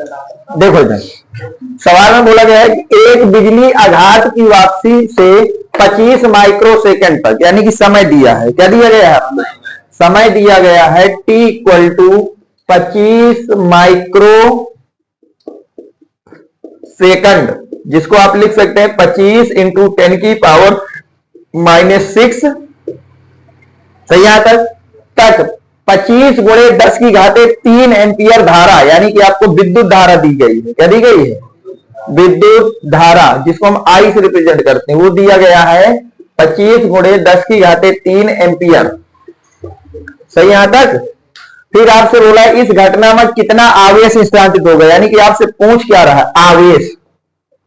देखो इधर सवाल में बोला गया है कि एक बिजली आघात की वापसी से 25 माइक्रो सेकेंड तक, यानी कि समय दिया है। क्या दिया गया है आपको? समय दिया गया है t equal to 25 micro second, जिसको आप लिख सकते हैं 25 इंटू 10 की पावर -6। सही यहां तक 25 गुणे 10 की घाते 3 एम्पियर धारा, यानी कि आपको विद्युत धारा दी गई है। क्या दी गई है? विद्युत धारा, जिसको हम आई से रिप्रेजेंट करते हैं, वो दिया गया है 25 गुणे 10 की घाते 3 एम्पियर। सही यहां तक। फिर आपसे बोला इस घटना में कितना आवेश स्थानांतरित होगा, यानी कि आपसे पूछ क्या रहा है? आवेश।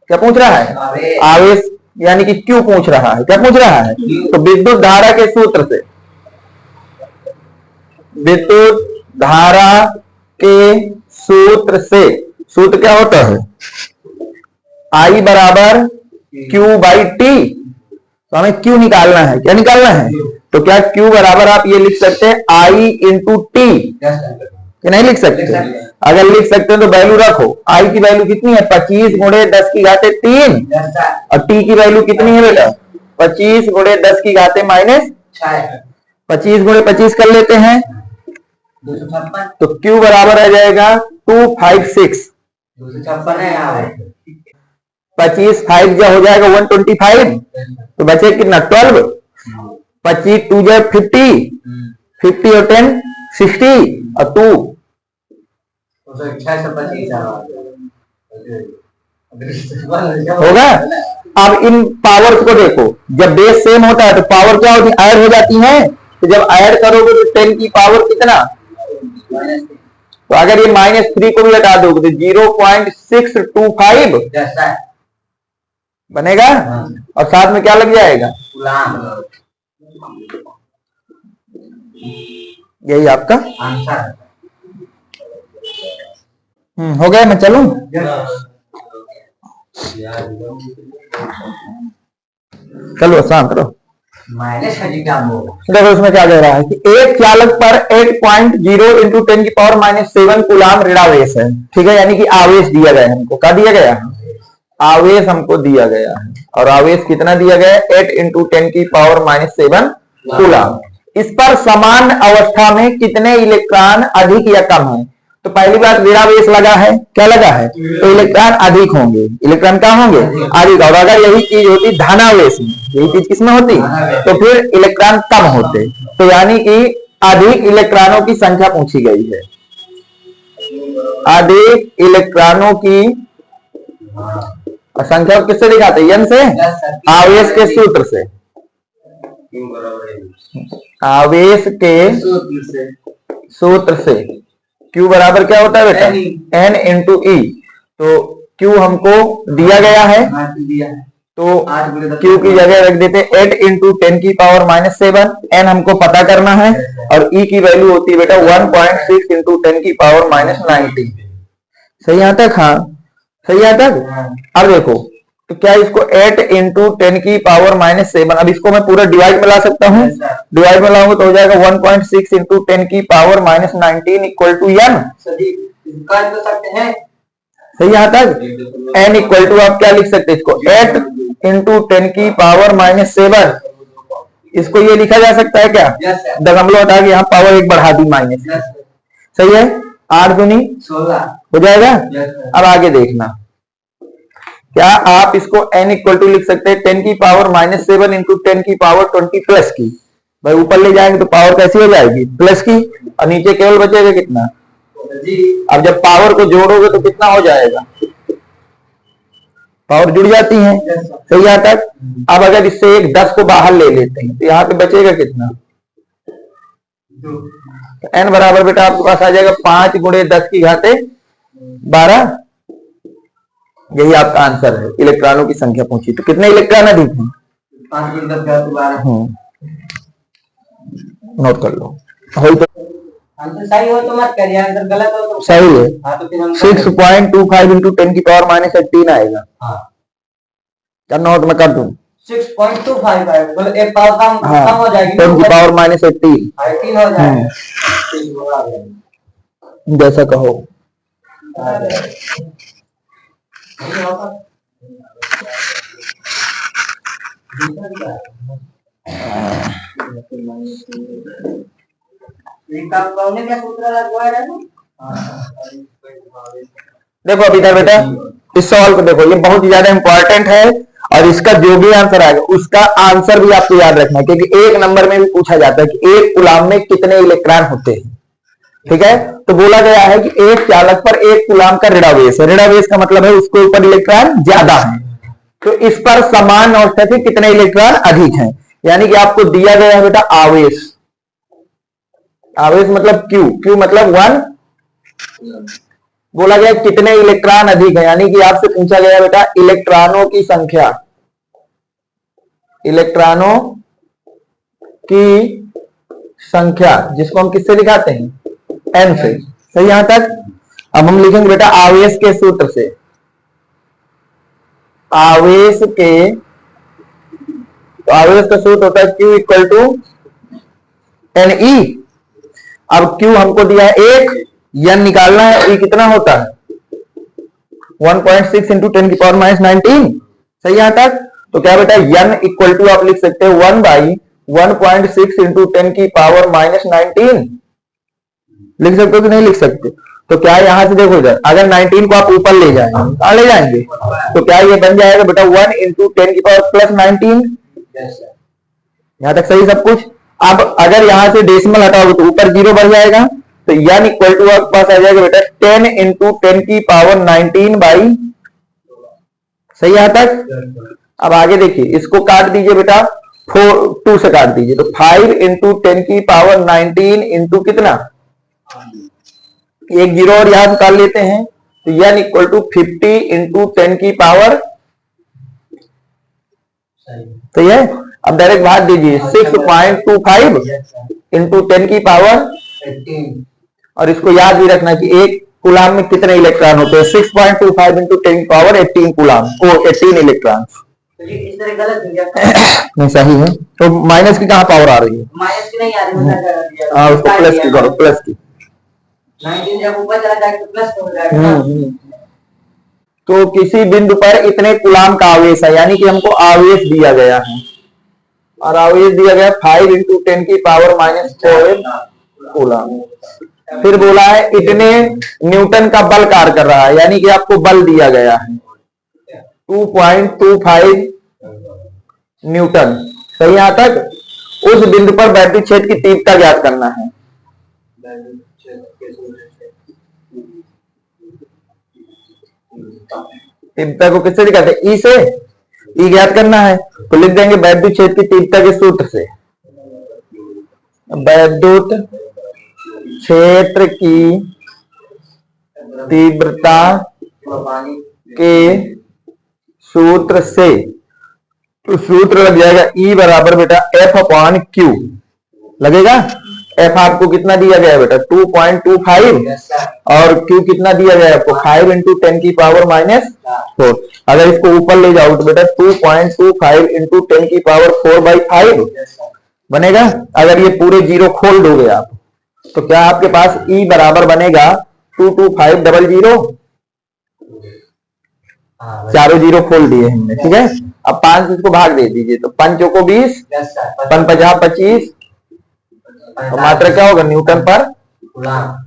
क्या पूछ रहा है? आवेश, यानी कि क्यों पूछ रहा है? क्या पूछ रहा है? तो विद्युत धारा के सूत्र से, विद्युत धारा के सूत्र से, सूत्र क्या होता है? I बराबर Q बाई टी। तो हमें Q निकालना है। क्या निकालना है? तो क्या Q बराबर आप ये लिख सकते हैं I इंटू टी? कि नहीं लिख सकते? अगर लिख सकते हैं तो वैल्यू रखो। I की वैल्यू कितनी है? 25 गुणे 10 की घाते 3। और T की वैल्यू कितनी है बेटा? 25 गुणे 10 की घाते -6। 25 गुणे 25 कर लेते हैं तो Q बराबर आ जाएगा 256। 25 5 जो हो जाएगा 125, तो बचे कितना? 12। 25 2 जो 50, 50 और 10 60 और 2 होगा। अब इन पावर्स को देखो, जब बेस सेम होता है तो पावर क्या होती है? ऐड हो जाती है। तो जब ऐड करोगे तो 10 की पावर कितना? तो अगर ये -3 को भी हटा दोगे तो 0.625 बनेगा। और साथ में क्या लग जाएगा? यही आपका आंसर। हो गया। मैं चलूं? चलो शांत रहो। देखो इसमें क्या कह रहा है कि एक चालक पर 8.0 इंटू 10 की पावर -7 कूलाम ऋणावेश है। ठीक है, यानी कि आवेश दिया गया है हमको। क्या दिया गया है? आवेश हमको दिया गया है। और आवेश कितना दिया गया है? 8 इंटू 10 की पावर -7 कूलाम। इस पर समान अवस्था में कितने इलेक्ट्रॉन अधिक या कम है? तो पहली बात ऋणावेश लगा है। क्या लगा है? तो इलेक्ट्रॉन अधिक होंगे। इलेक्ट्रॉन क्या होंगे? अधिक। और अगर यही चीज होती धनावेश में, यही चीज किसमें होती तो फिर इलेक्ट्रॉन कम होते। तो यानी कि अधिक इलेक्ट्रॉनों की संख्या पूछी गई है। अधिक इलेक्ट्रॉनों की संख्या किससे दिखाते हैं? n से, आवेश के सूत्र से। आवेश के सूत्र से Q बराबर क्या होता है बेटा? n इंटू ई। तो Q हमको दिया गया है, तो Q की जगह रख देते 8 इंटू 10 की पावर -7। n हमको पता करना है और E की वैल्यू होती है बेटा 1.6 इंटू 10 की पावर -90। सही यहाँ तक? हाँ सही यहाँ तक। अब देखो तो क्या इसको 8 इंटू 10 की पावर -7, अब इसको मैं पूरा डिवाइड में ला सकता हूँ। डिवाइड में लाऊंगा तो हो जाएगा 1.6 इंटू 10 की पावर -19 इक्वल टू n। सही यहाँ तक। n इक्वल टू आप क्या लिख सकते हैं? इसको 8 इंटू 10 की पावर -7, इसको ये लिखा जा सकता है क्या? दशमलव हटा के यहाँ पावर 1 बढ़ा दी माइनस। सही है। 8 दूनी 16 हो जाएगा। अब आगे देखना, क्या आप इसको n इक्वल टू लिख सकते हैं 10 की पावर -7 इंटू 10 की पावर 20 प्लस की। भाई ऊपर ले जाएंगे तो पावर कैसी हो जाएगी? प्लस की। और नीचे केवल बचेगा कितना? अब जब पावर को जोड़ोगे तो कितना हो जाएगा? पावर जुड़ जाती है। सही यहाँ तक। अब अगर इससे एक 10 को बाहर ले लेते हैं तो यहाँ पे बचेगा कितना? तो n बराबर बेटा आपके पास आ जाएगा 5 गुणे 10 की घाते 12। यही आपका आंसर है। इलेक्ट्रॉनों की संख्या पूछी तो कितने इलेक्ट्रॉन अधिक हैं? 5 गुणे 10 की घाते 12। नोट कर लो। हो तो आंसर सही हो तो मत करिए, आंसर गलत हो तो सही है। हाँ तो फिर हम 6.25 इंटू 10 की पावर -18 आएगा। हाँ क्या नोट में कर दूं? 6.25 है, मतलब एक पावर कम हो जाएगी। 10 की पावर -18 18 हो जाएगा। जैसा कहो। देखो अभी इधर बेटा इस सवाल को देखो, ये बहुत ही ज्यादा इंपॉर्टेंट है और इसका जो भी आंसर आएगा उसका आंसर भी आपको याद रखना है, क्योंकि एक नंबर में भी पूछा जाता है कि एक कूलाम में कितने इलेक्ट्रॉन होते हैं। ठीक है, तो बोला गया है कि एक चालक पर एक कूलाम का ऋणावेश है। ऋणावेश का मतलब है उसके ऊपर इलेक्ट्रॉन ज्यादा है, तो इस पर समान अवस्था से कितने इलेक्ट्रॉन अधिक हैं। यानी कि आपको दिया गया है बेटा आवेश, आवेश मतलब क्यू, क्यू मतलब 1, बोला गया कितने इलेक्ट्रॉन अधिक है, यानी कि आपसे पूछा गया बेटा इलेक्ट्रॉनों की संख्या, इलेक्ट्रॉनों की संख्या जिसको हम किससे दिखाते हैं, एन से। सही यहां तक। अब हम लिखेंगे बेटा आवेश के सूत्र से, आवेश के, तो आवेश का सूत्र होता है Q equal to n e. अब Q हमको दिया है 1, N निकालना है, E कितना होता है 1.6 इंटू 10 की पावर माइनस 19। सही यहां तक। तो क्या बेटा N इक्वल टू आप लिख सकते हैं 1/1.6 इंटू 10 की पावर माइनस 19। लिख सकते हो कि नहीं लिख सकते। तो क्या यहां से देखो इधर, अगर 19 को आप ऊपर ले जाएंगे, कहां ले जाएंगे, तो क्या ये बन जाएगा बेटा 1 इंटू 10 की पावर प्लस 19। यहां तक सही सब कुछ। अब अगर यहां से डेसिमल हटाओगे तो ऊपर 0 बढ़ जाएगा, तो n इक्वल टू आपके पास आ जाएगा बेटा 10 इंटू 10 की पावर 19 बाई। सही यहां तक। अब आगे देखिए, इसको काट दीजिए बेटा 2 से काट दीजिए, तो 5 इंटू 10 की पावर 19 इंटू कितना, एक 0 और यहां निकाल लेते हैं, तो n इक्वल टू 50 इंटू 10 की पावर। सही है। अब डायरेक्ट भाग दीजिए 6.25 इंटू 10 की पावर, और इसको याद भी रखना कि एक कूलाम में कितने इलेक्ट्रॉन होते हैं, 6.25 इंटू 10 की पावर 18 कूलाम, ओ 18 इलेक्ट्रॉन। इस तरह गलत हो गया। नहीं सही है। तो माइनस की कहां पावर आ रही है, माइनस की नहीं आ रही, हाँ उसको प्लस की करो, प्लस की। 19 जब ऊपर चला जाएगा तो प्लस हो जाएगा। तो किसी बिंदु पर इतने कूलाम का आवेश है, यानी कि हमको आवेश दिया गया है, और आवेश दिया गया 5 इंटू 10 की पावर माइनस 4 कूलाम। फिर बोला है इतने न्यूटन का बल कार्य कर रहा है, यानी कि आपको बल दिया गया है 2.25 न्यूटन। सही यहां तक। उस बिंदु पर वैद्युत क्षेत्र की तीव्रता ज्ञात करना है। तीव्रता को किससे दिखाते हैं, ई से। ई ज्ञात करना है तो लिख देंगे वैद्युत क्षेत्र की तीव्रता के सूत्र से, वैद्युत क्षेत्र की तीव्रता के सूत्र से। तो सूत्र लग जाएगा E बराबर बेटा F अपॉन Q लगेगा। F आपको कितना दिया गया है बेटा 2.25, और Q कितना दिया गया है आपको 5 इंटू 10 की पावर माइनस 4। अगर इसको ऊपर ले जाओ तो बेटा 2.25 इंटू 10 की पावर 4/5 बनेगा। अगर ये पूरे 0 खोल दोगे आप, तो क्या आपके पास E बराबर बनेगा 22500। चारों 0 खोल दिए हमने। ठीक है। अब 5 इसको भाग दे दीजिए, तो 5 को 20, 5 50 25, तो मात्रा क्या होगा न्यूटन पर। कूलाम